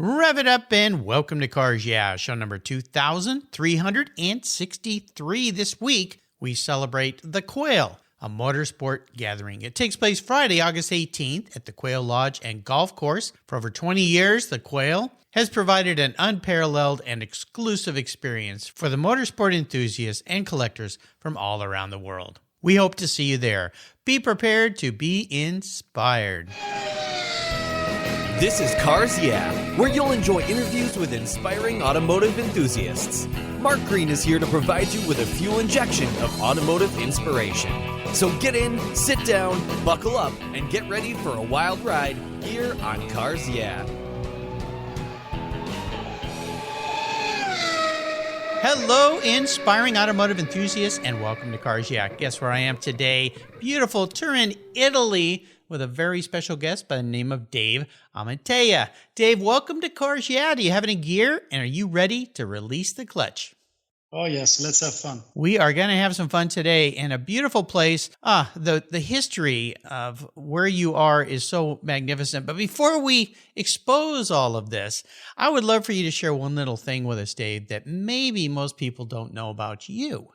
Rev it up and welcome to Cars Yeah, show number 2363. This week, we celebrate the Quail, a motorsport gathering. It takes place Friday, August 18th at the Quail Lodge and Golf Course. For over 20 years, the Quail has provided an unparalleled and exclusive experience for the motorsport enthusiasts and collectors from all around the world. We hope to see you there. Be prepared to be inspired. This is Cars Yeah, where you'll enjoy interviews with inspiring automotive enthusiasts. Mark Green is here to provide you with a fuel injection of automotive inspiration. So get in, sit down, buckle up, and get ready for a wild ride here on Cars Yeah. Hello, inspiring automotive enthusiasts, and welcome to Cars Yeah. Guess where I am today? Beautiful Turin, Italy, with a very special guest by the name of Dave Amantea. Dave, welcome to Cars Yeah. Do you have any gear, and are you ready to release the clutch? Oh, yes. Let's have fun. We are going to have some fun today in a beautiful place. The history of where you are is so magnificent. But before we expose all of this, I would love for you to share one little thing with us, Dave, that maybe most people don't know about you.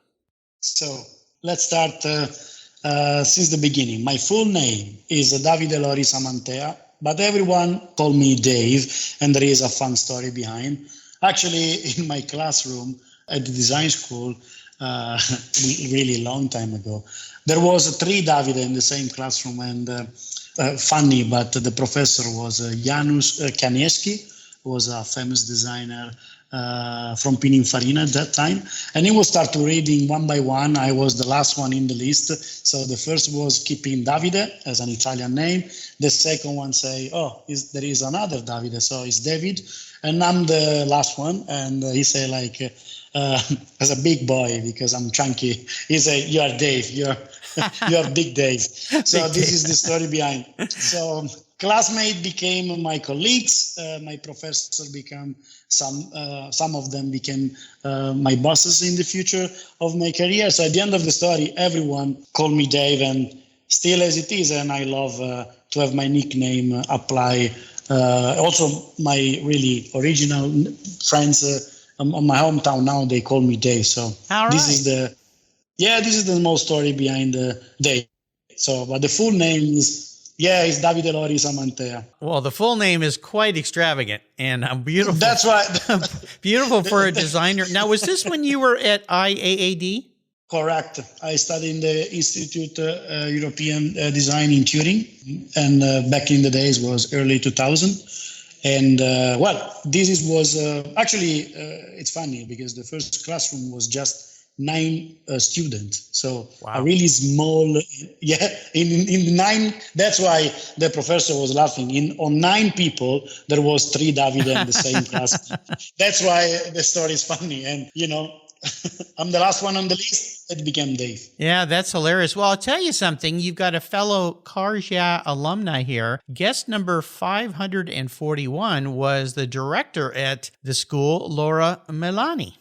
So let's start since the beginning. My full name is Davide Loris Amantea, but everyone call me Dave, and there is a fun story behind. Actually, in my classroom at the design school, really long time ago, there was 3 Davide in the same classroom, and funny, but the professor was Janusz Kaniewski, who was a famous designer from Pininfarina at that time, and he would start reading one by one. I was the last one in the list, so the first was keeping Davide as an Italian name. The second one say, there is another Davide, so it's David, and I'm the last one. And he say like, as a big boy, because I'm chunky, he say, you are Dave, you're Big Dave. So this is the story behind. So classmates became my colleagues. My professors became some of them became my bosses in the future of my career. So at the end of the story, everyone called me Dave, and still as it is. And I love to have my nickname apply. Also, my really original friends on my hometown now, they call me Dave. So this is the most story behind Dave. So, but the full name is Davide Loris Amantea. Well, the full name is quite extravagant and beautiful. That's right. Beautiful for a designer. Now, was this when you were at IAAD? Correct. I studied in the Institute European Design in Turin, and back in the days was early 2000. And it's funny because the first classroom was just 9 students. So wow. A really small, in 9, that's why the professor was laughing. On 9 people, there was 3 Davide in the same class. That's why the story is funny. And, I'm the last one on the list. It became Dave. Yeah, that's hilarious. Well, I'll tell you something. You've got a fellow Cars Yeah alumni here. Guest number 541 was the director at the school, Laura Melani.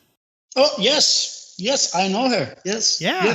Oh, yes. Yes, I know her. Yes. Yeah.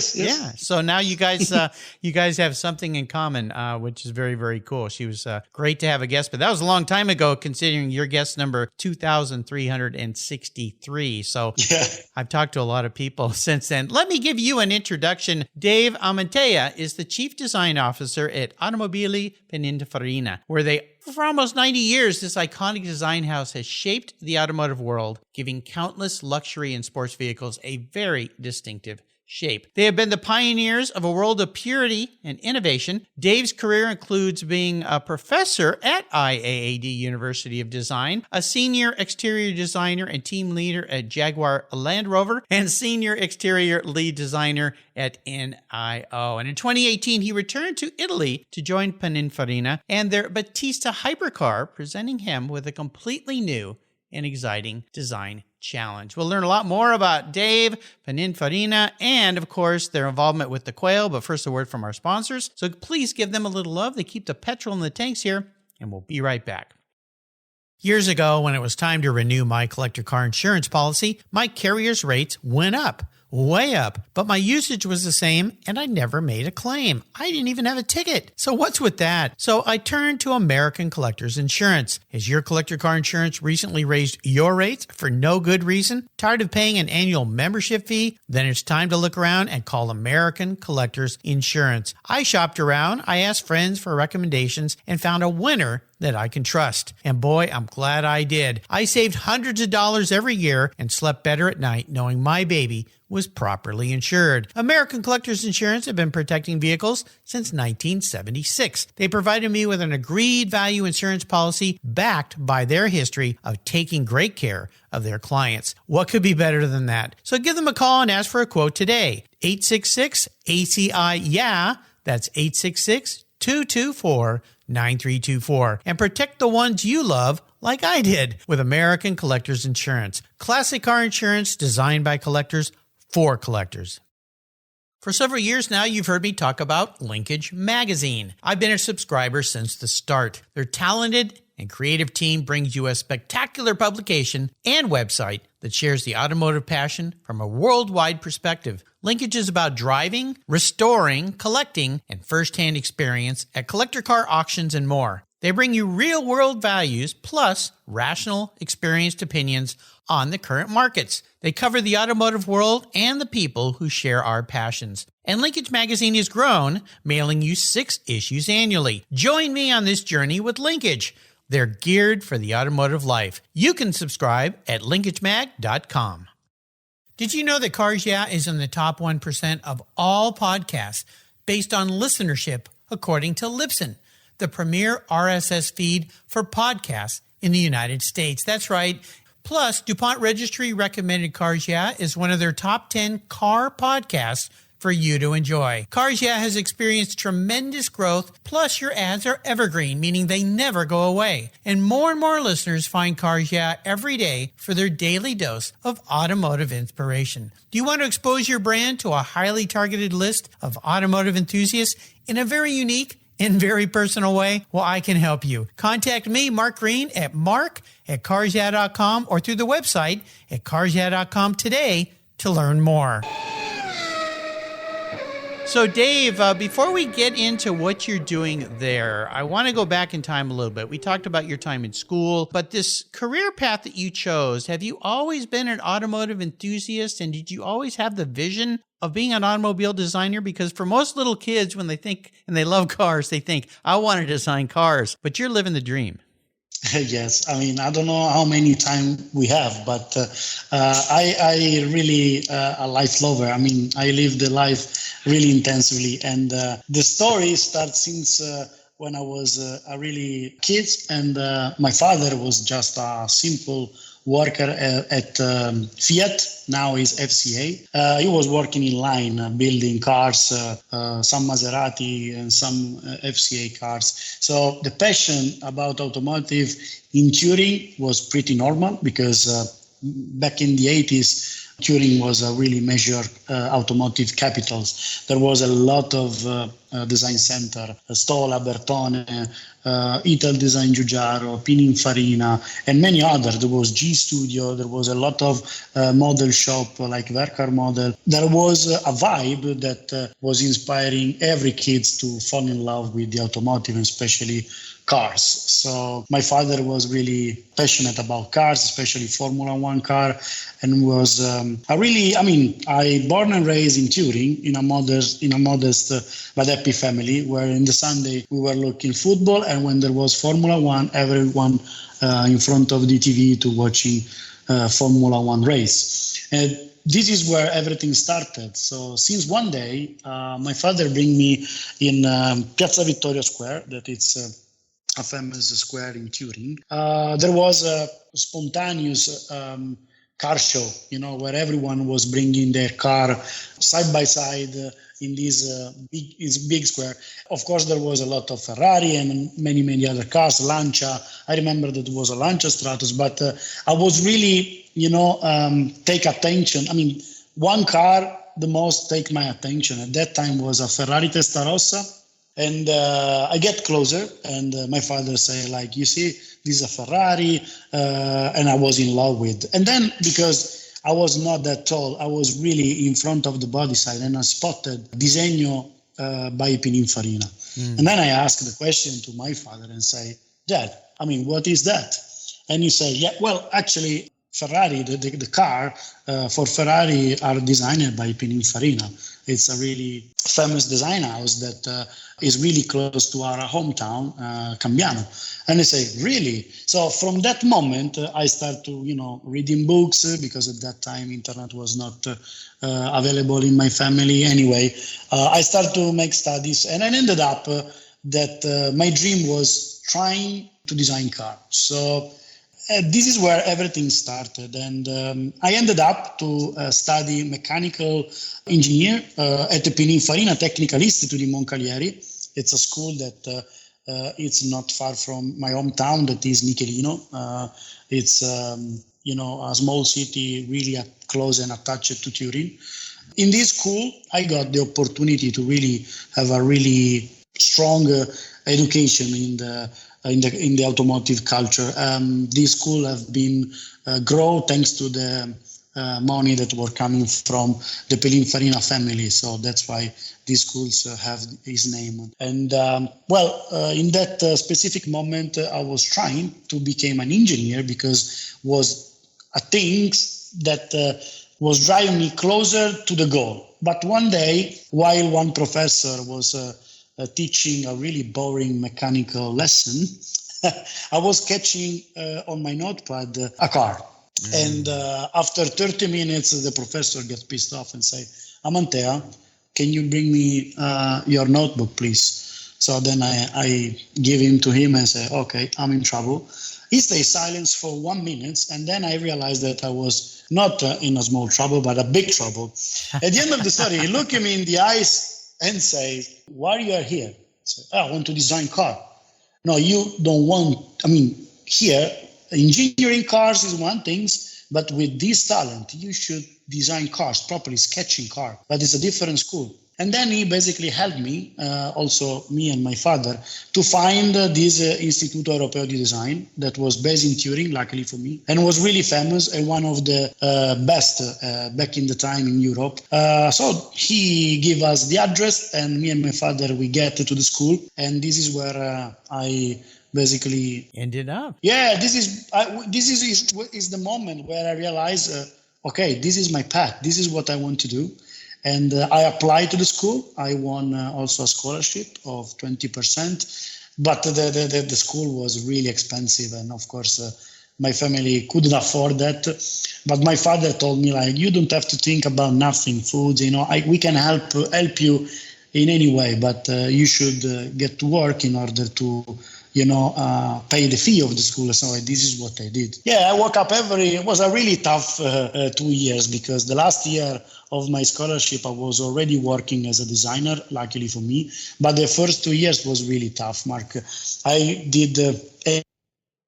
So now you guys have something in common, which is very, very cool. She was great to have a guest, but that was a long time ago, considering your guest number 2363. So yeah. I've talked to a lot of people since then. Let me give you an introduction. Dave Amantea is the Chief Design Officer at Automobili Pininfarina, where for almost 90 years, this iconic design house has shaped the automotive world, giving countless luxury and sports vehicles a very distinctive shape. They have been the pioneers of a world of purity and innovation. Dave's career includes being a professor at IAAD University of Design, a senior exterior designer and team leader at Jaguar Land Rover, and senior exterior lead designer at NIO. And in 2018, he returned to Italy to join Pininfarina and their Battista Hypercar, presenting him with a completely new and exciting design challenge. We'll learn a lot more about Dave, Pininfarina, and of course, their involvement with the Quail. But first, a word from our sponsors. So please give them a little love. They keep the petrol in the tanks here, and we'll be right back. Years ago, when it was time to renew my collector car insurance policy, my carrier's rates went up. way up. But my usage was the same, and I never made a claim. I didn't even have a ticket. So what's with that? So I turned to American Collectors Insurance. Has your collector car insurance recently raised your rates for no good reason? Tired of paying an annual membership fee? Then it's time to look around and call American Collectors Insurance. I shopped around, I asked friends for recommendations, and found a winner that I can trust. And boy, I'm glad I did. I saved hundreds of dollars every year and slept better at night knowing my baby was properly insured. American Collectors Insurance have been protecting vehicles since 1976. They provided me with an agreed value insurance policy backed by their history of taking great care of their clients. What could be better than that? So give them a call and ask for a quote today. 866-ACI-YEAH. That's 866-224-9324. And protect the ones you love like I did with American Collectors Insurance. Classic car insurance designed by collectors for collectors. For several years now, you've heard me talk about Linkage Magazine. I've been a subscriber since the start. Their talented and creative team brings you a spectacular publication and website that shares the automotive passion from a worldwide perspective. Linkage is about driving, restoring, collecting, and first-hand experience at collector car auctions and more. They bring you real-world values plus rational, experienced opinions on the current markets. They cover the automotive world and the people who share our passions. And Linkage Magazine has grown, mailing you 6 issues annually. Join me on this journey with Linkage. They're geared for the automotive life. You can subscribe at linkagemag.com. Did you know that Cars Yeah! Is in the top 1% of all podcasts based on listenership, according to Libsyn, the premier RSS feed for podcasts in the United States? That's right. Plus, DuPont Registry recommended Cars Yeah! Is one of their top 10 car podcasts for you to enjoy. Cars Yeah! Has experienced tremendous growth, plus your ads are evergreen, meaning they never go away. And more listeners find Cars Yeah! Every day for their daily dose of automotive inspiration. Do you want to expose your brand to a highly targeted list of automotive enthusiasts in a very unique and very personal way? Well, I can help you. Contact me, Mark Green, at mark@carsyeah.com or through the website at carsyeah.com today to learn more. So, Dave, before we get into what you're doing there, I want to go back in time a little bit. We talked about your time in school, but this career path that you chose, have you always been an automotive enthusiast, and did you always have the vision of being an automobile designer? Because for most little kids, when they think and they love cars, they think, I want to design cars, but you're living the dream. Yes, I mean, I don't know how many time we have, but I really a life lover. I mean, I live the life really intensively, and the story starts since when I was a really kid, and my father was just a simple worker at Fiat, now is FCA. He was working in line, building cars, some Maserati and some FCA cars. So the passion about automotive in Turing was pretty normal because back in the 80s, Turing was a really major automotive capitals. There was a lot of design center, Stola, Bertone, Ital Design Giugiaro, Pininfarina, and many others. There was G Studio. There was a lot of model shop like Vercar Model. There was a vibe that was inspiring every kid to fall in love with the automotive, and especially cars. So my father was really passionate about cars, especially Formula One car, and was I born and raised in Turin in a modest but happy family, where in the Sunday we were looking football, and when there was Formula One, everyone in front of the TV to watching Formula One race. And this is where everything started. So since one day, my father bring me in Piazza Vittorio Square, that it's a famous square in Turin. There was a spontaneous car show, where everyone was bringing their car side by side in this big square. Of course, there was a lot of Ferrari and many other cars, Lancia. I remember that it was a Lancia Stratos, but I was really, take attention. I mean, one car the most take my attention at that time was a Ferrari Testarossa. And I get closer, and my father say, you see, this is a Ferrari, and I was in love with. And then, because I was not that tall. I was really in front of the body side, and I spotted Disegno by Pininfarina. And then I asked the question to my father and say, Dad, I mean, what is that? And he said, yeah, well, actually, Ferrari, the car for Ferrari are designed by Pininfarina. It's a really famous design house that is really close to our hometown, Cambiano. And I say, really? So from that moment, I start to, reading books because at that time internet was not available in my family. Anyway, I started to make studies, and I ended up that my dream was trying to design cars. So this is where everything started, and I ended up to study mechanical engineer at the Pininfarina Technical Institute in Moncalieri. It's a school that it's not far from my hometown, that is Michelino. It's a small city really close and attached to Turin. In this school, I got the opportunity to really have a really strong education in the automotive culture. This school have been grow thanks to the money that were coming from the Pininfarina family. So that's why these schools have his name. And in that specific moment, I was trying to become an engineer because was a thing that was driving me closer to the goal. But one day, while one professor was teaching a really boring mechanical lesson, I was sketching on my notepad a car. And after 30 minutes, the professor gets pissed off and say, Amantea, can you bring me your notebook, please? So then I give him to him and say, okay, I'm in trouble. He stays silent for 1 minute, and then I realized that I was not in a small trouble, but a big trouble. At the end of the story, he looked me in the eyes and says, why you are here? I said, I want to design car. No, you don't want, here, engineering cars is one thing, but with this talent, you should design cars, properly sketching car. But it's a different school. And then he basically helped me, also me and my father, to find this Istituto Europeo di Design that was based in Turin, luckily for me, and was really famous and one of the best back in the time in Europe. So he gave us the address, and me and my father, we get to the school, and this is where I basically ended up. Yeah, this is the moment where I realized, okay, this is my path. This is what I want to do. And I applied to the school. I won also a scholarship of 20%, but the school was really expensive. And of course, my family couldn't afford that. But my father told me, you don't have to think about nothing, food, we can help you in any way, but you should get to work in order to pay the fee of the school. So this is what I did. Yeah, I woke up it was a really tough 2 years, because the last year of my scholarship, I was already working as a designer, luckily for me. But the first 2 years was really tough, Mark. I did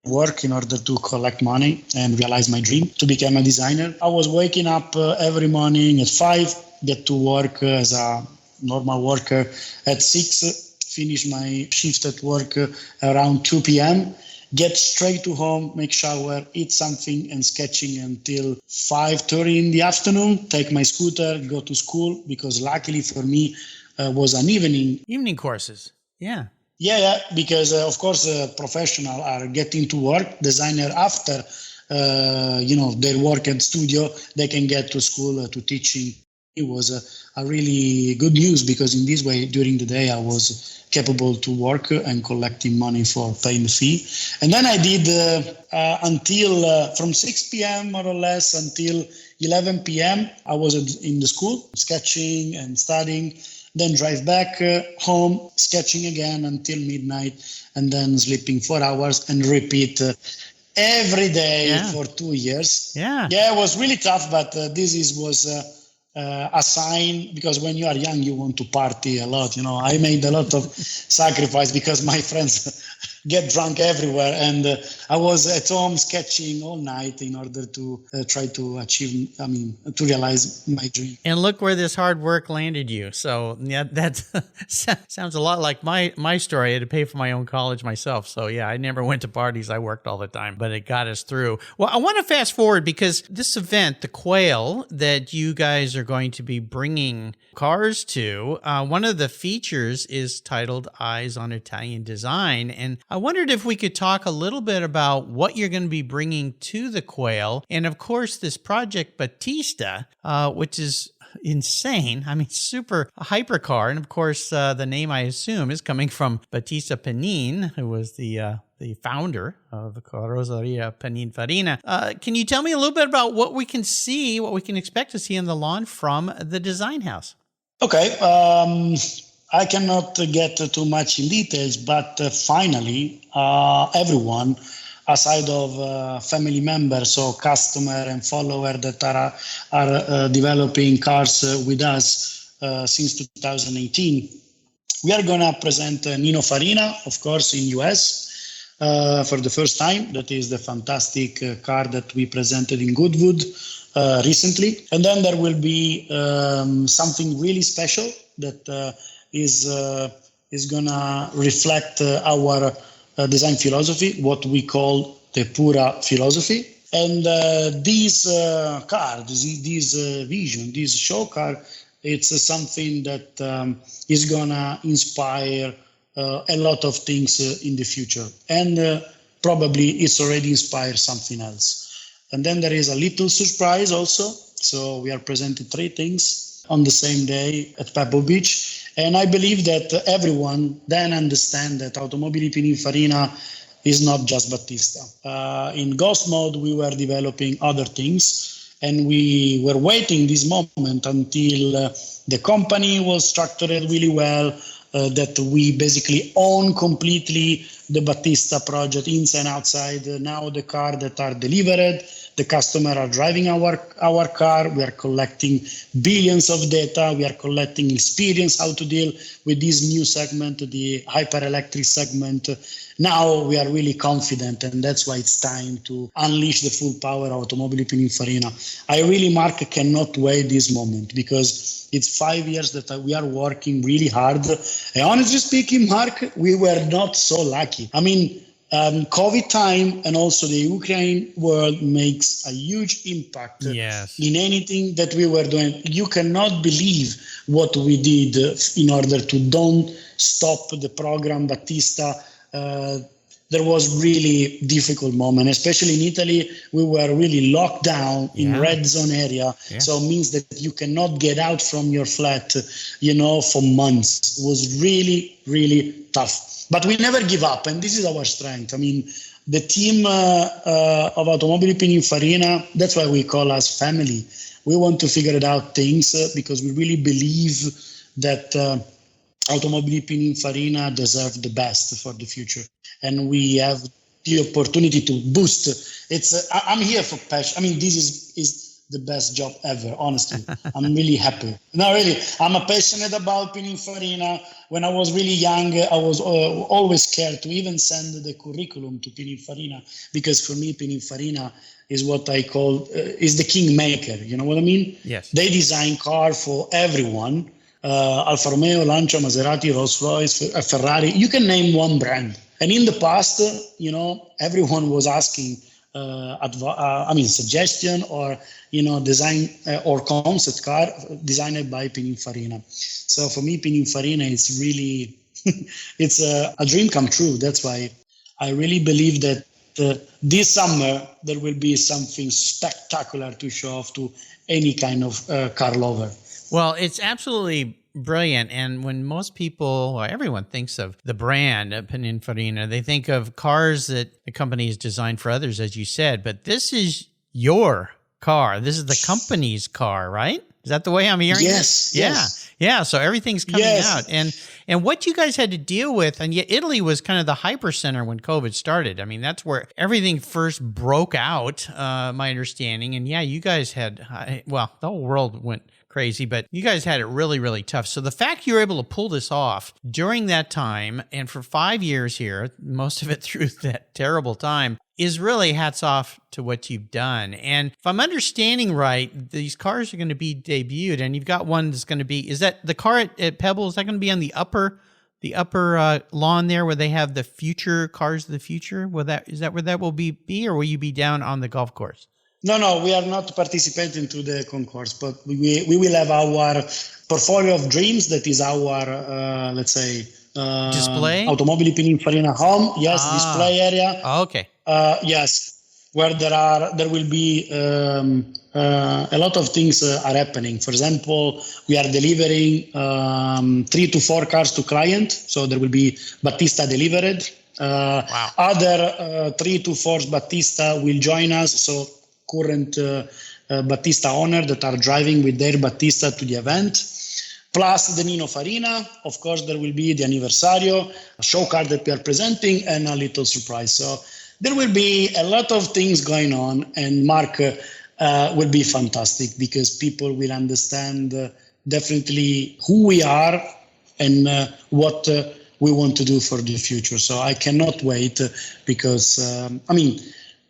work in order to collect money and realize my dream to become a designer. I was waking up every morning at 5, get to work as a normal worker at 6, finish my shift at work around 2 p.m., get straight to home, make shower, eat something, and sketching until 5:30 in the afternoon, take my scooter, go to school, because luckily for me, was an evening courses. Yeah. Yeah, because of course, professionals are getting to work. Designer after, their work at studio, they can get to school to teaching. It was a really good news, because in this way, during the day, I was capable to work and collecting money for paying the fee. And then I did until from 6 p.m. more or less until 11 p.m. I was in the school, sketching and studying, then drive back home, sketching again until midnight, and then sleeping 4 hours and repeat every day for 2 years. Yeah, it was really tough, but was a sign, because when you are young, you want to party a lot. I made a lot of sacrifice, because my friends get drunk everywhere. And I was at home sketching all night in order to try to to realize my dream. And look where this hard work landed you. So yeah, that sounds a lot like my story. I had to pay for my own college myself. So yeah, I never went to parties. I worked all the time, but it got us through. Well, I want to fast forward because this event, the Quail, that you guys are going to be bringing cars to, one of the features is titled Eyes on Italian Design. And I wondered if we could talk a little bit about what you're going to be bringing to the Quail. And of course, this project Battista, which is insane. I mean, super hypercar. And of course, the name I assume is coming from Battista Hypercar, who was the founder of the Carrozzeria Pininfarina. Can you tell me a little bit about what we can see, what we can expect to see in the lawn from the design house? Okay. I cannot get too much in details, but finally, everyone, aside of family members or customer and follower that are developing cars with us since 2018, we are going to present Nino Farina, of course, in US for the first time. That is the fantastic car that we presented in Goodwood recently. And then there will be something really special that is going to reflect our design philosophy, what we call the Pura philosophy. And this car, this vision, this show car, it's something that is going to inspire a lot of things in the future. And probably it's already inspired something else. And then there is a little surprise also. So we are presenting 3 things on the same day at Pebble Beach. And I believe that everyone then understands that Automobili Pininfarina is not just Battista. In Ghost mode, we were developing other things, and we were waiting this moment until the company was structured really well, that we basically own completely the Battista project inside and outside. Now the car that are delivered, the customer are driving our car. We are collecting billions of data. We are collecting experience how to deal with this new segment, the hyper-electric segment. Now we are really confident, and that's why it's time to unleash the full power of Automobili Pininfarina. I really, Mark, cannot wait this moment because it's 5 years that we are working really hard. And honestly speaking, Mark, we were not so lucky. I mean, COVID time and also the Ukraine world makes a huge impact in anything that we were doing. You cannot believe what we did in order to don't stop the program Battista. There was really difficult moment, especially in Italy. We were really locked down in red zone area. Yeah. So it means that you cannot get out from your flat, for months. It was really, really tough. But we never give up, and this is our strength. I mean, the team of Automobili Pininfarina, that's why we call us family. We want to figure it out things because we really believe that Automobili Pininfarina deserve the best for the future. And we have the opportunity to boost. I'm here for passion. I mean, this is the best job ever, honestly. I'm really happy. No, really, I'm passionate about Pininfarina. When I was really young, I was always scared to even send the curriculum to Pininfarina because for me, Pininfarina is what I call, is the kingmaker. You know what I mean? Yes. They design car for everyone. Alfa Romeo, Lancia, Maserati, Rolls-Royce, Ferrari. You can name one brand. And in the past, everyone was asking suggestion or, design or concept car designed by Pininfarina. So for me, Pininfarina is really, it's a dream come true. That's why I really believe that this summer there will be something spectacular to show off to any kind of car lover. Well, it's absolutely brilliant. And when most people, or everyone thinks of the brand Pininfarina, they think of cars that the company has designed for others, as you said. But this is your car. This is the company's car, right? Is that the way I'm hearing it? Yes. Yeah. So everything's coming out. And what you guys had to deal with, and yet Italy was kind of the hypercenter when COVID started. I mean, that's where everything first broke out, my understanding. And yeah, you guys had, the whole world went crazy, but you guys had it really, really tough. So the fact you were able to pull this off during that time and for 5 years here, most of it through that terrible time, is really hats off to what you've done. And if I'm understanding right, these cars are going to be debuted, and you've got one that's going to be, is that the car at Pebble, is that going to be on the upper lawn there where they have the future cars of the future? Is that where that will be, or will you be down on the golf course? No, we are not participating to the concourse, but we will have our portfolio of dreams. That is our, let's say, display? Automobili Pininfarina home. Yes, display area. Oh, okay. Yes, where there will be a lot of things are happening. For example, we are delivering 3 to 4 cars to client. So there will be Battista delivered. Wow. Other 3 to 4 Battista will join us. So current Battista owner that are driving with their Battista to the event. Plus the Pininfarina. Of course, there will be the anniversario, a show car that we are presenting, and a little surprise. So there will be a lot of things going on, and Mark will be fantastic because people will understand definitely who we are and what we want to do for the future. So I cannot wait because,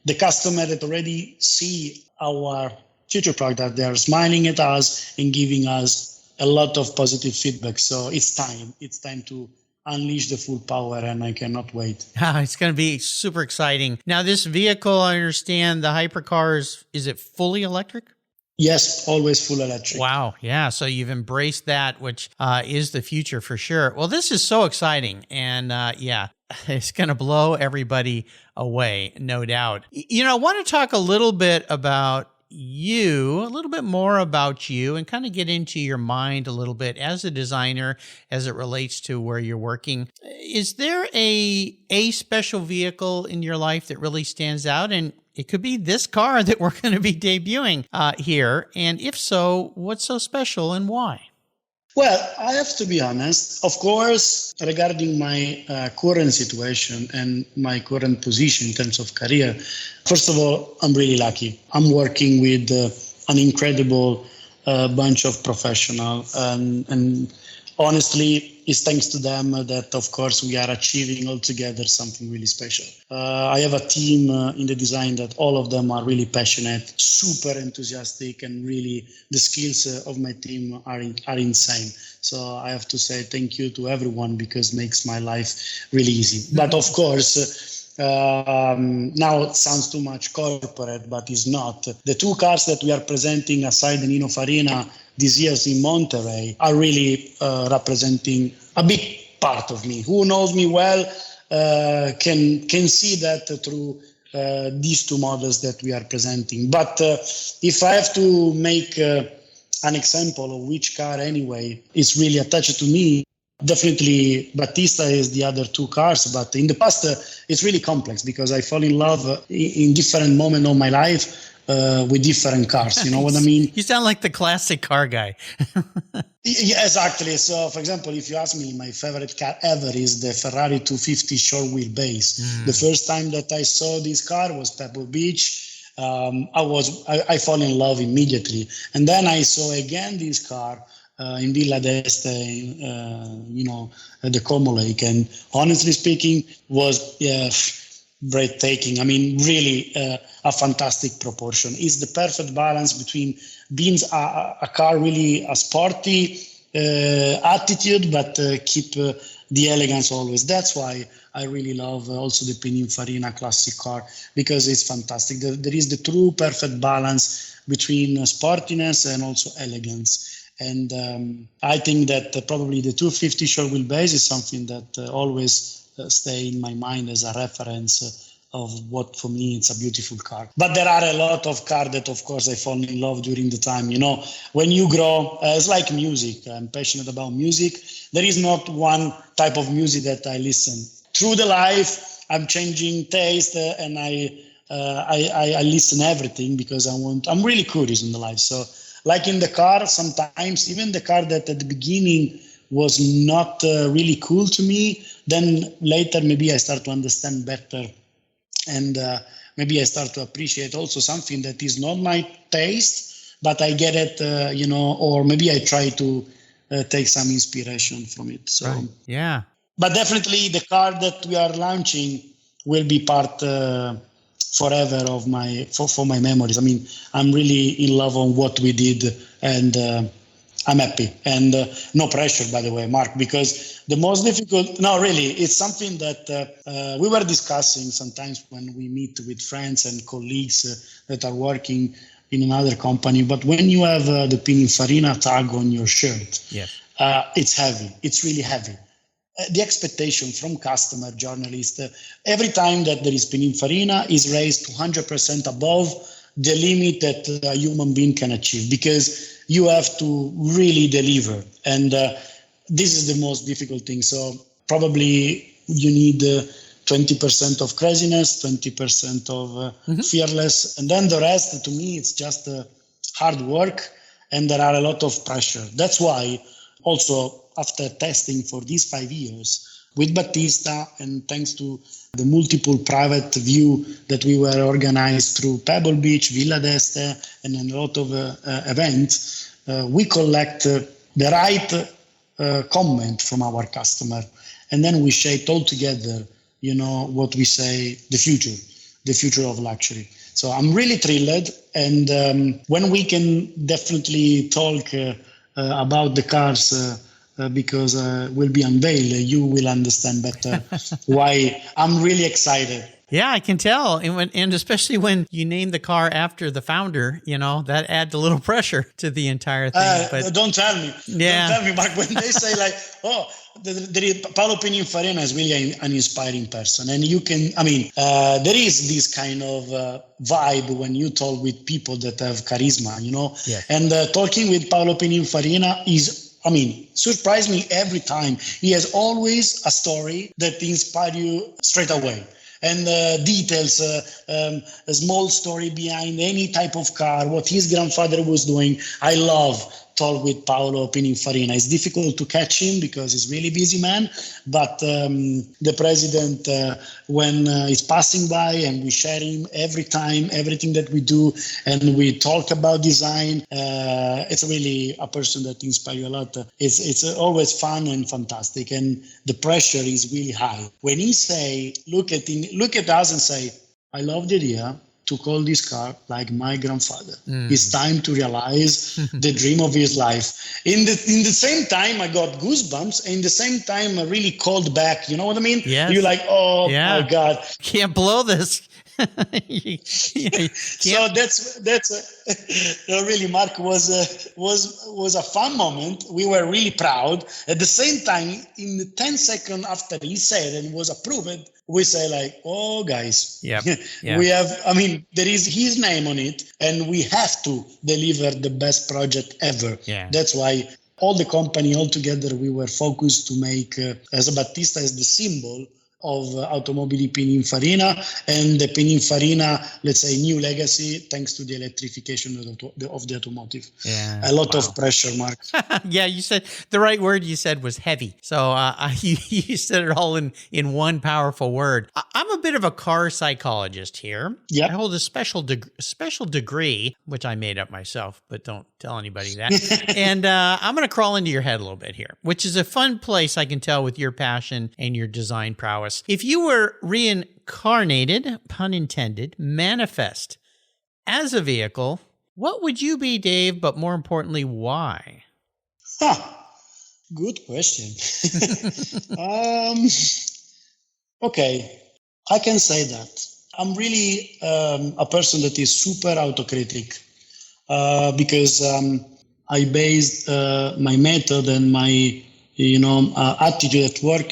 the customer that already see our future product, they are smiling at us and giving us a lot of positive feedback. So it's time to unleash the full power, and I cannot wait. It's going to be super exciting. Now, this vehicle, I understand the Hypercar is it fully electric? Yes, always full electric. Wow. Yeah. So you've embraced that, which is the future for sure. Well, this is so exciting. And it's going to blow everybody away, no doubt. I want to talk a little bit about you, a little bit more about you, and kind of get into your mind a little bit as a designer as it relates to where you're working. Is there a special vehicle in your life that really stands out? And it could be this car that we're going to be debuting here. And if so, what's so special and why? Well, I have to be honest. Of course, regarding my current situation and my current position in terms of career, first of all, I'm really lucky. I'm working with an incredible bunch of professionals, and honestly, it's thanks to them that, of course, we are achieving altogether something really special. I have a team in the design that all of them are really passionate, super enthusiastic, and really the skills of my team are insane. So I have to say thank you to everyone because it makes my life really easy. But of course, now it sounds too much corporate, but it's not. The 2 cars that we are presenting aside the Pininfarina this year in Monterey are really representing a big part of me. Who knows me well can see that through these 2 models that we are presenting. But if I have to make an example of which car anyway is really attached to me, definitely Battista is the other 2 cars. But in the past, it's really complex because I fall in love in different moments of my life with different cars. You know what I mean? You sound like the classic car guy. Yeah, exactly. So, for example, if you ask me, my favorite car ever is the Ferrari 250 short wheelbase. The first time that I saw this car was Pebble Beach. I fall in love immediately. And then I saw again this car in Villa d'Este, the Como Lake. And honestly speaking, was breathtaking. I mean, really a fantastic proportion. It's the perfect balance between being a car really a sporty attitude, but keep the elegance always. That's why I really love also the Pininfarina classic car, because it's fantastic. There is the true perfect balance between sportiness and also elegance. And I think that probably the 250 short wheelbase is something that always stay in my mind as a reference of what for me it's a beautiful car. But there are a lot of cars that of course I fall in love during the time. When you grow, it's like music. I'm passionate about music. There is not one type of music that I listen. Through the life, I'm changing taste and I listen everything because I'm really curious in the life. So like in the car, sometimes even the car that at the beginning was not really cool to me, then later maybe I start to understand better, and maybe I start to appreciate also something that is not my taste, but I get it, or maybe I try to take some inspiration from it. So, right. Yeah. But definitely the car that we are launching will be part forever of for my memories. I mean, I'm really in love on what we did, and I'm happy. And no pressure, by the way, Mark, because the most difficult, no, really, it's something that we were discussing sometimes when we meet with friends and colleagues that are working in another company. But when you have the Pininfarina tag on your shirt, yes. It's heavy. It's really heavy. The expectation from customer, journalist, every time that there is Pininfarina is raised to 100% above the limit that a human being can achieve, because you have to really deliver. And this is the most difficult thing. So probably you need 20% of craziness, 20% of fearless. And then the rest, to me, it's just hard work. And there are a lot of pressure. That's why also after testing for these 5 years with Battista, and thanks to the multiple private view that we were organized through Pebble Beach, Villa d'Este, and a lot of events, we collect the right comment from our customer. And then we shape all together, what we say, the future of luxury. So I'm really thrilled. And when we can definitely talk about the cars, because will be unveiled, you will understand better why I'm really excited. Yeah, I can tell. And especially when you name the car after the founder, that adds a little pressure to the entire thing. But don't tell me. Yeah. Don't tell me, Mark, when they say like, Paolo Pininfarina is really an inspiring person. And you can, there is this kind of vibe when you talk with people that have charisma, Yes. And talking with Paolo Pininfarina is, surprise me every time. He has always a story that inspires you straight away. And details, a small story behind any type of car, what his grandfather was doing. I love talk with Paolo Pininfarina. It's difficult to catch him because he's really busy man, but the president, when he's passing by and we share him every time, everything that we do, and we talk about design, it's really a person that inspires you a lot. It's always fun and fantastic, and the pressure is really high. When he say, look at us and say, I love the idea to call this car like my grandfather. It's time to realize the dream of his life. In the same time, I got goosebumps. And in the same time, I really called back. You know what I mean? Yes. You're like, oh my God. Can't blow this. So that's really, Mark, was a fun moment. We were really proud. At the same time, in the 10 seconds after he said and was approved, we say like, oh guys, yeah. We have, there is his name on it, and we have to deliver the best project ever. Yeah. That's why all the company all together, we were focused to make as a Battista as the symbol of Automobili Pininfarina, and the Pininfarina, let's say, new legacy, thanks to the electrification of the automotive. Yeah. A lot of pressure, Mark. Yeah, you said the right word you said was heavy. So you said it all in one powerful word. I'm a bit of a car psychologist here. Yeah. I hold a special degree, which I made up myself, but don't tell anybody that. And I'm going to crawl into your head a little bit here, which is a fun place, I can tell, with your passion and your design prowess. If you were reincarnated, pun intended, manifest as a vehicle, what would you be, Dave? But more importantly, why? Good question. Okay, I can say that. I'm really a person that is super autocritic because I based my method and my attitude at work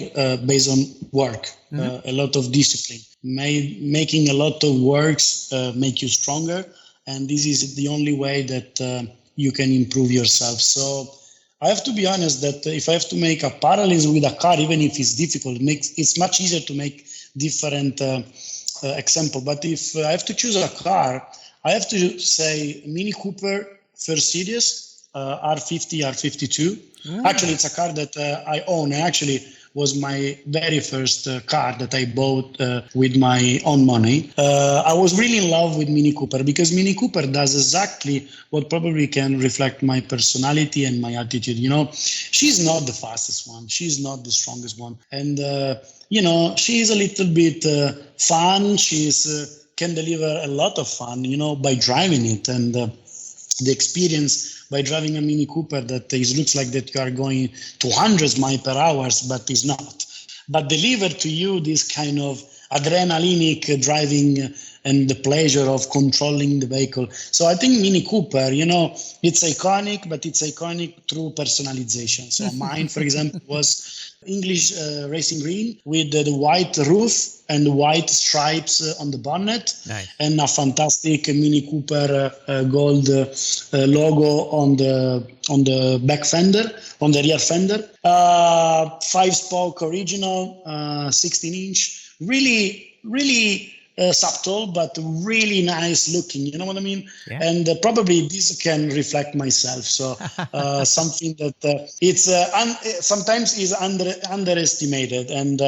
based on work, a lot of discipline. Making a lot of works make you stronger, and this is the only way that you can improve yourself. So I have to be honest that if I have to make a parallel with a car, even if it's difficult, it's much easier to make different example. But if I have to choose a car, I have to say Mini Cooper first series, R50, R52. Actually, it's a car that I own. And actually, was my very first car that I bought with my own money. I was really in love with Mini Cooper because Mini Cooper does exactly what probably can reflect my personality and my attitude. She's not the fastest one. She's not the strongest one. And, she's a little bit fun. She's can deliver a lot of fun, by driving it. And the experience by driving a Mini Cooper that looks like that you are going to hundreds miles per hour, but is not. But deliver to you this kind of adrenalinic driving and the pleasure of controlling the vehicle. So I think Mini Cooper, it's iconic, but it's iconic through personalization. So mine, for example, was English racing green with the white roof and the white stripes on the bonnet. Nice. And a fantastic Mini Cooper gold logo on the back fender, on the rear fender. 5-spoke original, 16-inch, really subtle, but really nice looking. You know what I mean? Yeah. And probably this can reflect myself. So something that sometimes is underestimated. And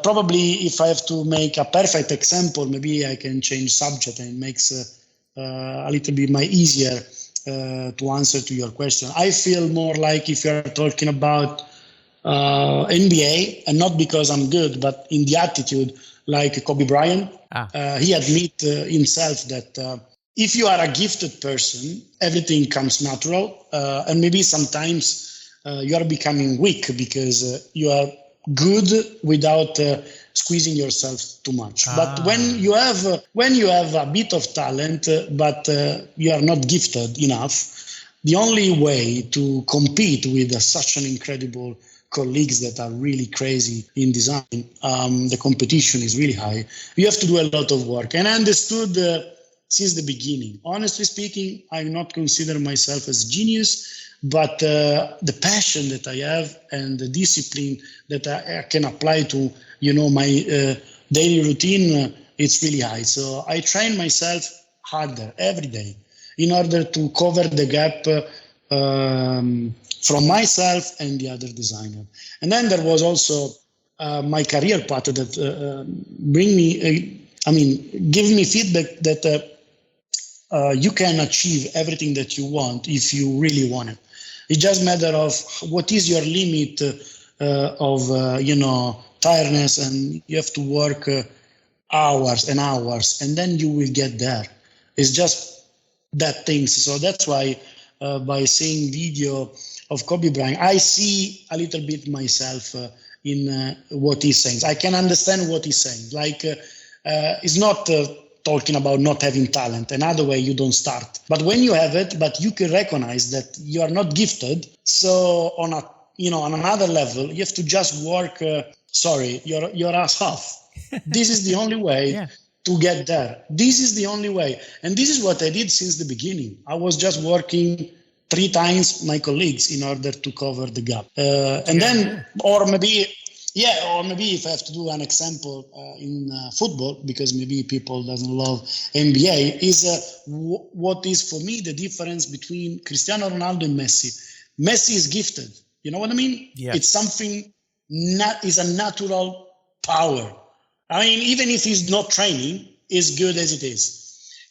probably if I have to make a perfect example, maybe I can change subject and it makes a little bit easier to answer to your question. I feel more like if you're talking about NBA, and not because I'm good, but in the attitude, like Kobe Bryant. He admit himself that if you are a gifted person, everything comes natural, and maybe sometimes you are becoming weak because you are good without squeezing yourself too much. But when you have a bit of talent, but you are not gifted enough, the only way to compete with such an incredible colleagues that are really crazy in design, the competition is really high. You have to do a lot of work. And I understood since the beginning. Honestly speaking, I do not consider myself as genius, but the passion that I have and the discipline that I can apply to, my daily routine, it's really high. So I train myself harder every day in order to cover the gap from myself and the other designer. And then there was also my career path that give me feedback that you can achieve everything that you want if you really want it. It's just a matter of what is your limit of tiredness, and you have to work hours and hours, and then you will get there. It's just that thing. So that's why by seeing video of Kobe Bryant, I see a little bit myself in what he's saying. I can understand what he's saying. Like, it's not talking about not having talent. Another way you don't start. But when you have it, but you can recognize that you are not gifted. So on another level, you have to just work. Your ass off. This is the only way to get there. This is the only way. And this is what I did since the beginning. I was just working 3 times my colleagues in order to cover the gap. Or maybe if I have to do an example in football, because maybe people doesn't love NBA, is what is for me the difference between Cristiano Ronaldo and Messi. Messi is gifted. You know what I mean? Yeah. It's something is a natural power. I mean, even if he's not training, is good as it is.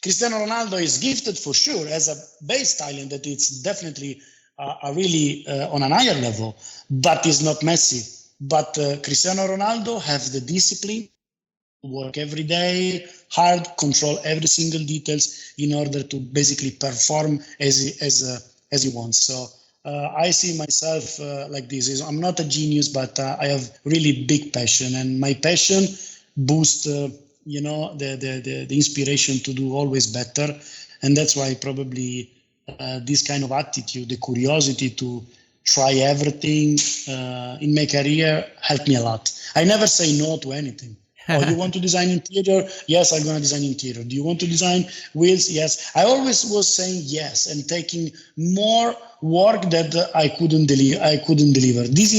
Cristiano Ronaldo is gifted for sure as a base talent that it's definitely really on an higher level, but is not Messi. But Cristiano Ronaldo has the discipline, work every day, hard, control every single details in order to basically perform as he wants. So I see myself like this. I'm not a genius, but I have really big passion, and my passion boosts the inspiration to do always better. And that's why probably this kind of attitude, the curiosity to try everything in my career helped me a lot. I never say no to anything. Oh, you want to design interior? Yes, I'm going to design interior. Do you want to design wheels? Yes. I always was saying yes and taking more work that I couldn't deliver. This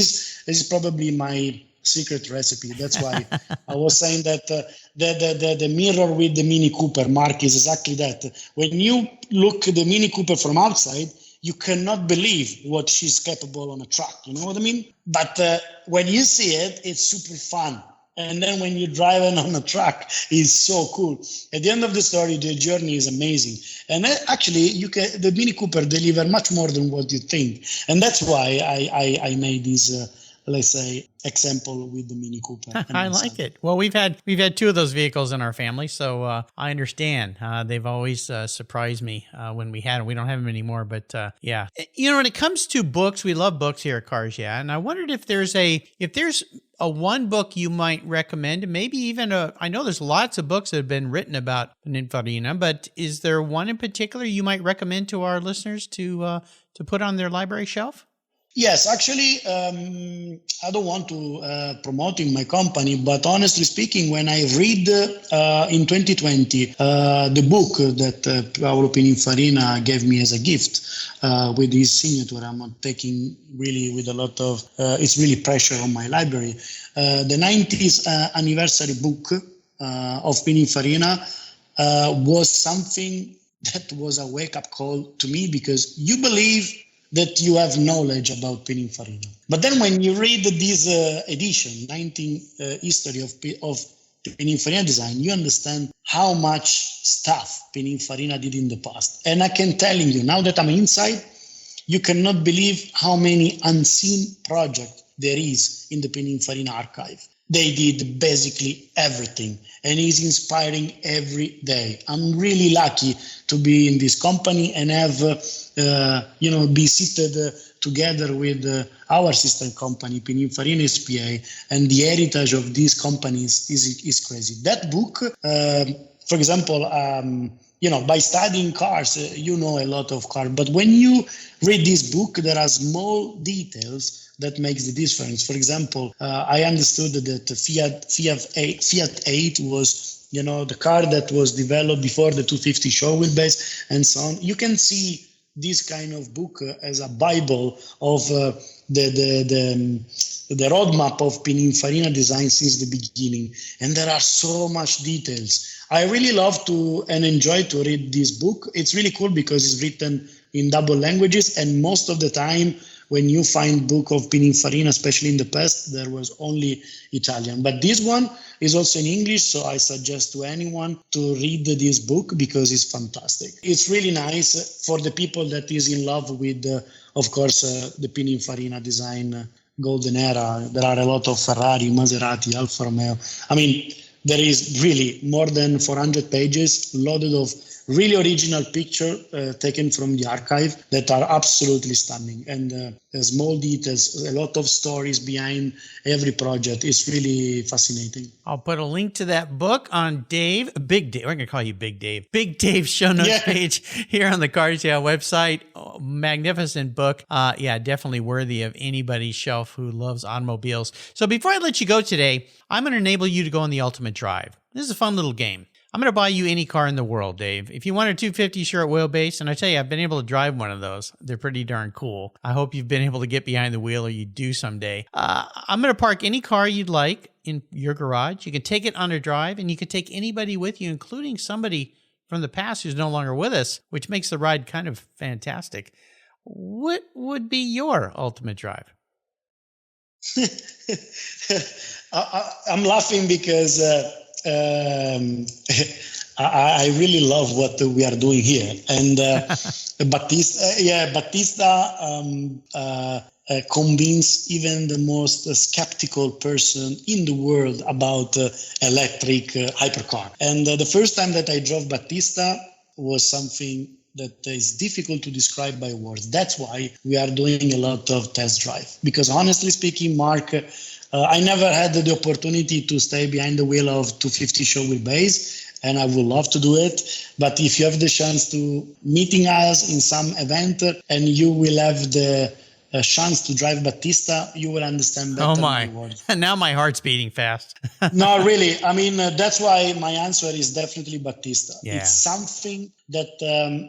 is probably my secret recipe. That's why I was saying that the mirror with the Mini Cooper, Mark, is exactly that. When you look at the Mini Cooper from outside, you cannot believe what she's capable on a truck. You know what I mean? But when you see it, it's super fun. And then when you drive it on a truck, it's so cool. At the end of the story, the journey is amazing. And actually, the Mini Cooper deliver much more than what you think. And that's why I made this, let's say, example with the Mini Cooper. I like it. Well, we've had two of those vehicles in our family, so I understand. They've always surprised me when we had them. We don't have them anymore, but yeah. You know, when it comes to books, we love books here at Cars Yeah, and I wondered if there's a one book you might recommend, maybe even I know there's lots of books that have been written about Pininfarina, but is there one in particular you might recommend to our listeners to put on their library shelf? Yes, actually, I don't want to promoting my company, but honestly speaking, when I read in 2020 the book that Paolo Pininfarina gave me as a gift with his signature, I'm taking really with a lot of, it's really pressure on my library. The 90th anniversary book of Pininfarina was something that was a wake-up call to me, because you believe that you have knowledge about Pininfarina. But then when you read this edition, 19 History of Pininfarina Design, you understand how much stuff Pininfarina did in the past. And I can tell you, now that I'm inside, you cannot believe how many unseen projects there is in the Pininfarina archive. They did basically everything, and it's inspiring every day. I'm really lucky to be in this company and have, be seated together with our sister company, Pininfarina SPA, and the heritage of these companies is crazy. That book, for example, by studying cars, you know a lot of cars, but when you read this book, there are small details that makes the difference. For example, I understood that Fiat 8 was, the car that was developed before the 250 show wheelbase and so on. You can see this kind of book as a Bible of the roadmap of Pininfarina design since the beginning. And there are so much details. I really love to and enjoy to read this book. It's really cool because it's written in double languages, and most of the time when you find book of Pininfarina, especially in the past, there was only Italian. But this one is also in English, so I suggest to anyone to read this book because it's fantastic. It's really nice for the people that is in love with, of course, the Pininfarina design golden era. There are a lot of Ferrari, Maserati, Alfa Romeo. I mean, there is really more than 400 pages loaded of really original picture taken from the archive that are absolutely stunning, and small details, a lot of stories behind every project. It's really fascinating. I'll put a link to that book on Big Dave, we're going to call you Big Dave's show notes page here on the Cars Yeah website. Oh, magnificent book. Definitely worthy of anybody's shelf who loves automobiles. So before I let you go today, I'm going to enable you to go on the ultimate drive. This is a fun little game. I'm going to buy you any car in the world, Dave. If you want a 250 short wheelbase, and I tell you, I've been able to drive one of those. They're pretty darn cool. I hope you've been able to get behind the wheel, or you do someday. I'm going to park any car you'd like in your garage. You can take it on a drive, and you can take anybody with you, including somebody from the past who's no longer with us, which makes the ride kind of fantastic. What would be your ultimate drive? I'm laughing because I really love what we are doing here, and Battista convinced even the most skeptical person in the world about electric hypercar. And the first time that I drove Battista was something that is difficult to describe by words. That's why we are doing a lot of test drive, because honestly speaking, Mark, I never had the opportunity to stay behind the wheel of 250 show wheelbase, and I would love to do it. But if you have the chance to meeting us in some event and you will have the chance to drive Battista, you will understand better. Oh my! Now my heart's beating fast. No, really. I mean, that's why my answer is definitely Battista. Yeah. It's something that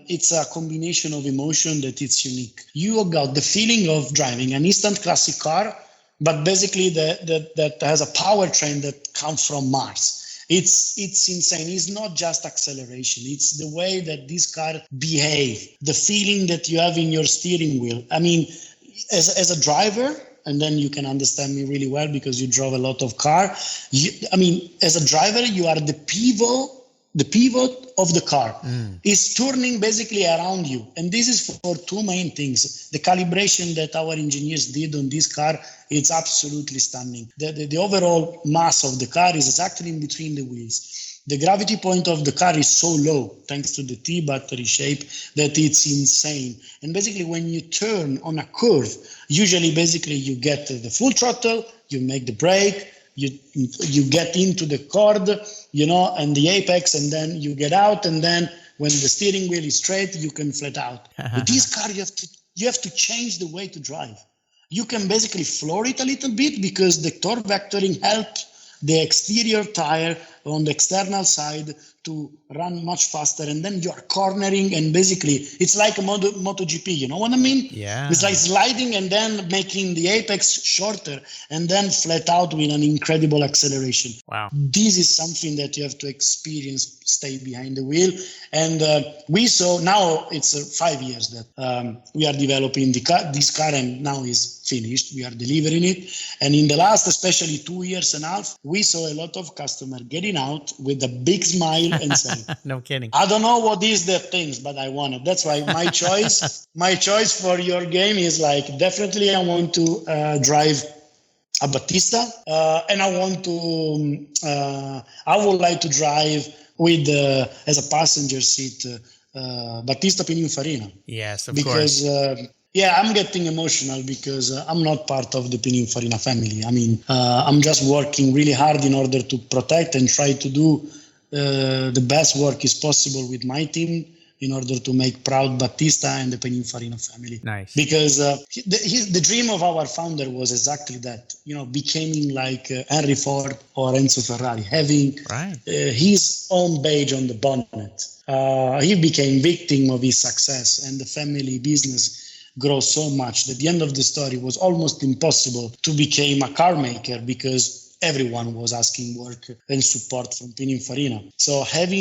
it's a combination of emotion that it's unique. You got the feeling of driving an instant classic car, but basically that has a powertrain that comes from Mars. It's insane. It's not just acceleration. It's the way that this car behave, the feeling that you have in your steering wheel. I mean, as a driver, and then you can understand me really well because you drove a lot of car. As a driver, you are the pivot of the car. It's turning basically around you. And this is for two main things. The calibration that our engineers did on this car, it's absolutely stunning. The overall mass of the car is exactly in between the wheels. The gravity point of the car is so low, thanks to the T battery shape, that it's insane. And basically, when you turn on a curve, usually basically you get the full throttle, you make the brake, you get into the chord, and the apex, and then you get out, and then when the steering wheel is straight, you can flat out. With this car, you have to change the way to drive. You can basically floor it a little bit because the torque vectoring helps the exterior tire on the external side to run much faster, and then you are cornering, and basically it's like a MotoGP, you know what I mean? Yeah. It's like sliding and then making the apex shorter and then flat out with an incredible acceleration. Wow. This is something that you have to experience, stay behind the wheel. And we saw, now it's 5 years that we are developing this car, and now is finished. We are delivering it. And in the last, especially 2 years and a half, we saw a lot of customers getting out with a big smile and saying, no kidding. I don't know what is the things, but I want it. That's why my choice for your game is like, definitely I want to drive a Battista, and I would like to drive with, as a passenger seat, Battista Pininfarina. Yes, of course. Because, I'm getting emotional because I'm not part of the Pininfarina family. I mean, I'm just working really hard in order to protect and try to do the best work is possible with my team in order to make proud Battista and the Pininfarina family. Nice. Because the dream of our founder was exactly that, becoming like Henry Ford or Enzo Ferrari, having his own badge on the bonnet. He became victim of his success, and the family business grows so much that the end of the story was almost impossible to become a car maker because everyone was asking work and support from Pininfarina. So have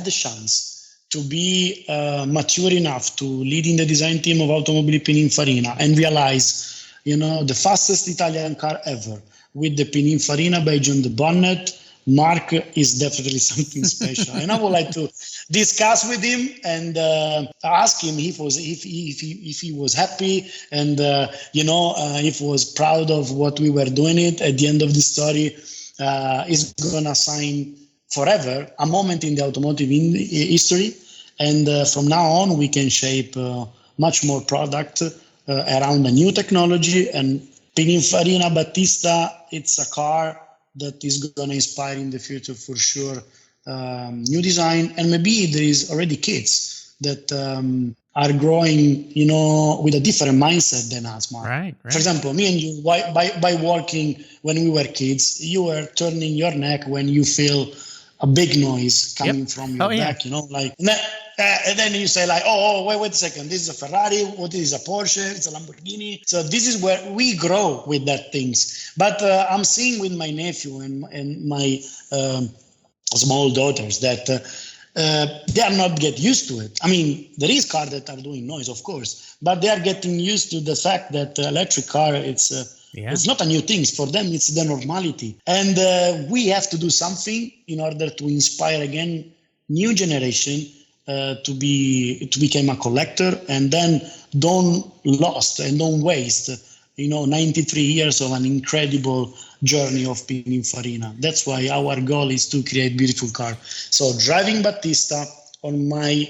the chance to be mature enough to lead in the design team of Automobili Pininfarina and realize, the fastest Italian car ever with the Pininfarina badge on the bonnet, Mark is definitely something special. And I would like to discuss with him and ask him if he was happy and if he was proud of what we were doing. It at the end of the story is gonna sign forever a moment in the automotive history, and from now on we can shape much more product around a new technology. And Pininfarina Battista, it's a car that is going to inspire in the future for sure new design. And maybe there is already kids that are growing, with a different mindset than us, Mark. Right. For example, me and you, by working when we were kids, you were turning your neck when you feel a big noise coming from your back, and then you say like, wait a second, this is a Ferrari, what is a Porsche, it's a Lamborghini. So this is where we grow with that things. But I'm seeing with my nephew and my small daughters that they are not get used to it. I mean, there is cars that are doing noise, of course, but they are getting used to the fact that electric car, it's not a new thing. For them, it's the normality. And we have to do something in order to inspire again new generation to become a collector, and then don't waste 93 years of an incredible journey of Pininfarina. That's why our goal is to create beautiful car. So driving Battista on my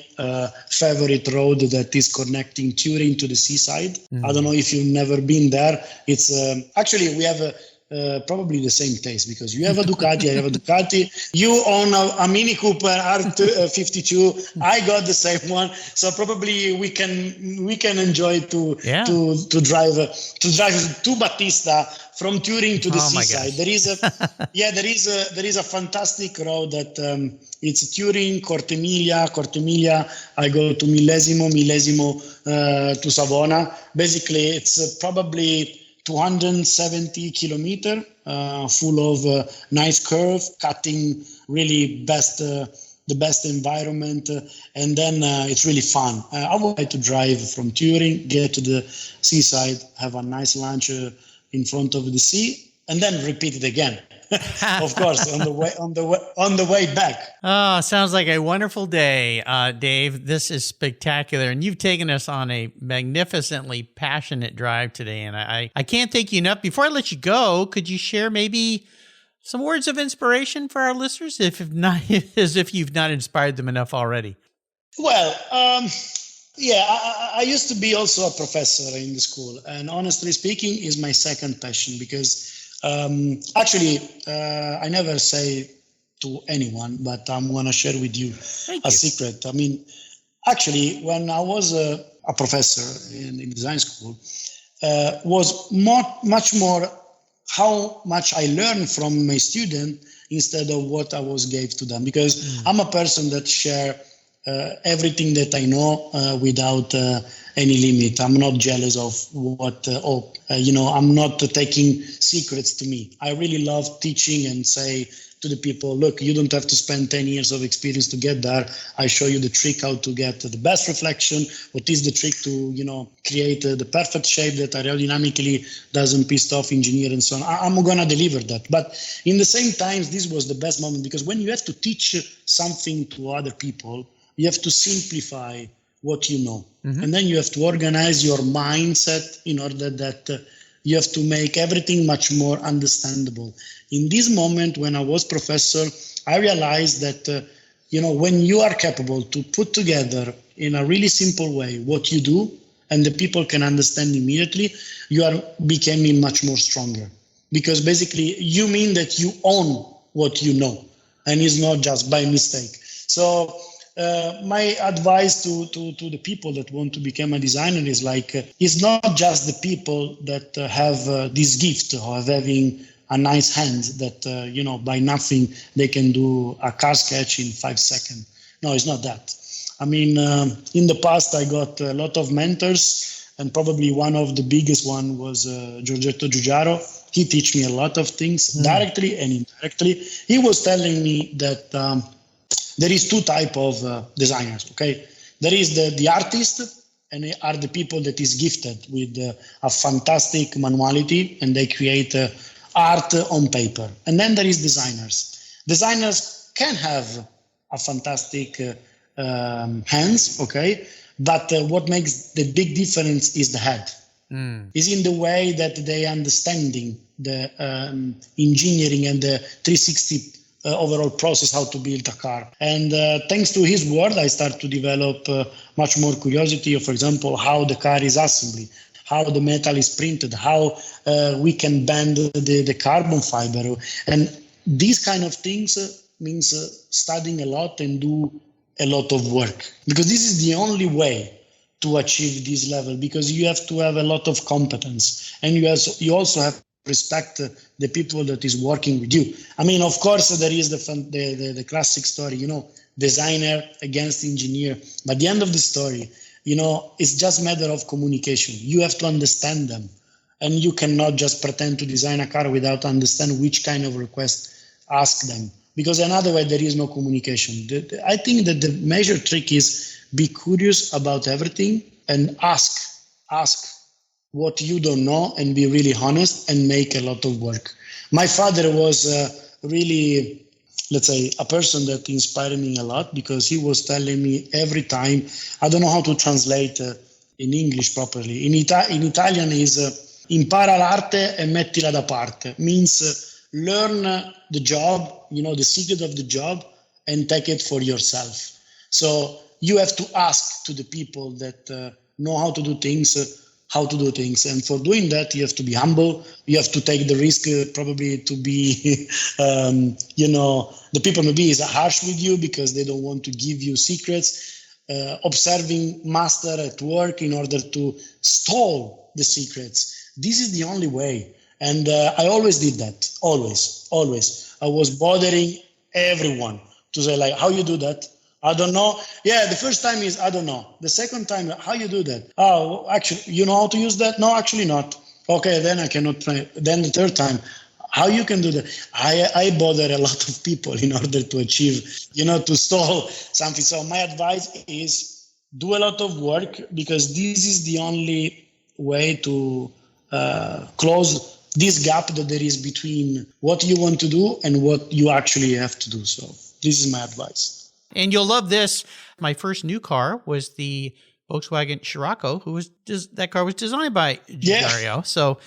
favorite road that is connecting Turin to the seaside. I don't know if you've never been there. It's actually we have probably the same taste, because you have a Ducati, I have a Ducati. You own a Mini Cooper R52. I got the same one, so probably we can enjoy to drive to Battista from Turin to the seaside. There is a fantastic road that it's Turin, Cortemiglia. I go to Millesimo to Savona. Basically, it's probably 270 kilometer, full of nice curve, cutting really the best environment, and then it's really fun. I would like to drive from Turin, get to the seaside, have a nice lunch in front of the sea, and then repeat it again. Of course, on the way back. Oh, sounds like a wonderful day, Dave. This is spectacular, and you've taken us on a magnificently passionate drive today, and I can't thank you enough. Before I let you go, could you share maybe some words of inspiration for our listeners, if not, as if you've not inspired them enough already? Well, I used to be also a professor in the school, and honestly speaking, is my second passion because. I never say to anyone, but I'm going to share with you a secret. I mean, actually, when I was a professor in design school, was much more how much I learned from my student instead of what I was gave to them. Because I'm a person that share everything that I know without any limit. I'm not jealous of what, I'm not taking secrets to me. I really love teaching and say to the people, look, you don't have to spend 10 years of experience to get there. I show you the trick how to get the best reflection. What is the trick to, create the perfect shape that aerodynamically doesn't piss off engineer and so on. I'm going to deliver that. But in the same time, this was the best moment because when you have to teach something to other people, you have to simplify what you know. Mm-hmm. And then you have to organize your mindset in order that you have to make everything much more understandable. In this moment, when I was professor, I realized that, when you are capable to put together in a really simple way what you do, and the people can understand immediately, you are becoming much more stronger. Because basically, you mean that you own what you know, and it's not just by mistake. So, my advice to the people that want to become a designer is it's not just the people that have this gift of having a nice hand that, by nothing they can do a car sketch in 5 seconds. No, it's not that. I mean, in the past, I got a lot of mentors, and probably one of the biggest one was Giorgetto Giugiaro. He taught me a lot of things, directly and indirectly. He was telling me that there is two types of designers, okay? There is the artist, and they are the people that is gifted with a fantastic manuality, and they create art on paper. And then there is designers. Designers can have a fantastic hands, okay? But what makes the big difference is the head. Is in the way that they understanding the engineering and the 360 overall process, how to build a car. And thanks to his word, I start to develop much more curiosity of, for example, how the car is assembled, how the metal is printed, how we can bend the carbon fiber. And these kind of things means studying a lot and do a lot of work. Because this is the only way to achieve this level, because you have to have a lot of competence. And you also have respect the people that is working with you. I mean, of course, there is the classic story, designer against engineer. But at the end of the story, it's just a matter of communication. You have to understand them. And you cannot just pretend to design a car without understand which kind of request ask them. Because another way, there is no communication. I think that the major trick is be curious about everything and ask what you don't know and be really honest and make a lot of work. My father was really, let's say, a person that inspired me a lot because he was telling me every time, I don't know how to translate in English properly. In Italian is impara l'arte e mettila da parte. Means learn the job, the secret of the job and take it for yourself. So you have to ask to the people that know how to do things, and for doing that you have to be humble. You have to take the risk probably to be the people maybe is harsh with you because they don't want to give you secrets, observing master at work in order to stall the secrets. This is the only way, and I always did that, always I was bothering everyone to say how you do that. I don't know. Yeah, the first time is, I don't know. The second time, how you do that? Oh, actually, you know how to use that? No, actually not. Okay, then I cannot try. Then the third time, how you can do that? I bother a lot of people in order to achieve, to solve something. So my advice is do a lot of work, because this is the only way to close this gap that there is between what you want to do and what you actually have to do. So this is my advice. And you'll love this. My first new car was the Volkswagen Scirocco, that car was designed by Jaguar. Yeah. So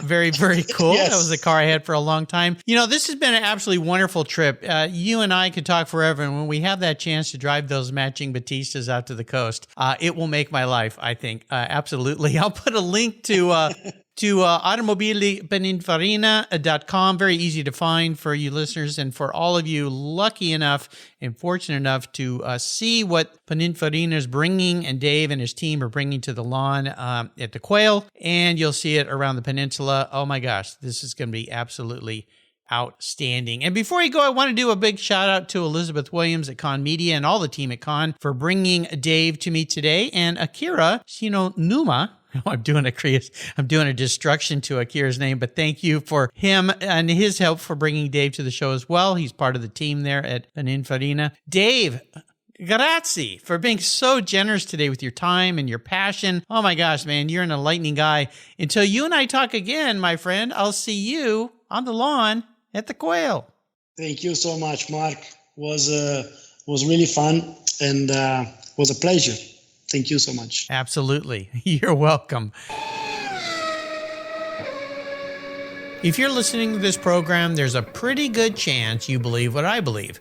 very, very cool. Yes. That was a car I had for a long time. This has been an absolutely wonderful trip. You and I could talk forever. And when we have that chance to drive those matching Battistas out to the coast, it will make my life, I think. Absolutely. I'll put a link to Automobili Pininfarina.com. Very easy to find for you listeners, and for all of you lucky enough and fortunate enough to see what Pininfarina is bringing and Dave and his team are bringing to the lawn at the Quail, and you'll see it around the peninsula. Oh my gosh, this is going to be absolutely outstanding. And before you go, I want to do a big shout out to Elizabeth Williams at Con Media and all the team at Con for bringing Dave to me today, and Akira Numa. I'm doing a destruction to Akira's name, but thank you for him and his help for bringing Dave to the show as well. He's part of the team there at Pininfarina. Dave, grazie for being so generous today with your time and your passion. Oh my gosh, man, you're an enlightening guy. Until you and I talk again, my friend, I'll see you on the lawn at the Quail. Thank you so much, Mark. Was really fun and was a pleasure. Thank you so much. Absolutely. You're welcome. If you're listening to this program, there's a pretty good chance you believe what I believe,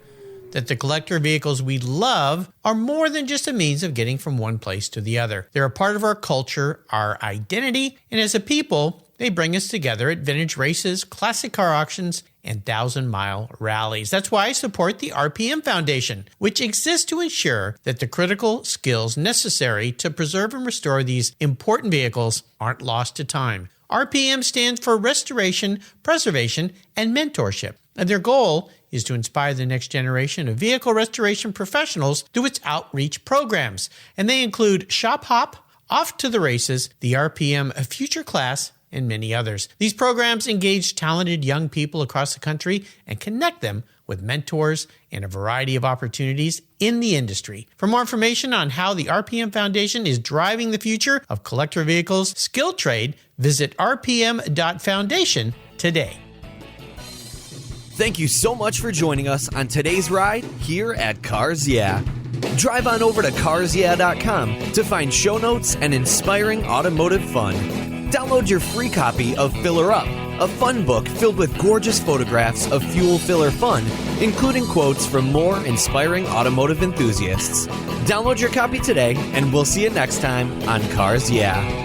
that the collector vehicles we love are more than just a means of getting from one place to the other. They're a part of our culture, our identity, and as a people, they bring us together at vintage races, classic car auctions, and 1,000-mile rallies. That's why I support the RPM Foundation, which exists to ensure that the critical skills necessary to preserve and restore these important vehicles aren't lost to time. RPM stands for Restoration, Preservation, and Mentorship, and their goal is to inspire the next generation of vehicle restoration professionals through its outreach programs. And they include Shop Hop, Off to the Races, the RPM Future Class, and many others. These programs engage talented young people across the country and connect them with mentors and a variety of opportunities in the industry. For more information on how the RPM Foundation is driving the future of collector vehicles skilled trade, visit rpm.foundation today. Thank you so much for joining us on today's ride here at Cars Yeah. Drive on over to carsyeah.com to find show notes and inspiring automotive fun. Download your free copy of Filler Up, a fun book filled with gorgeous photographs of fuel filler fun, including quotes from more inspiring automotive enthusiasts. Download your copy today, and we'll see you next time on Cars Yeah.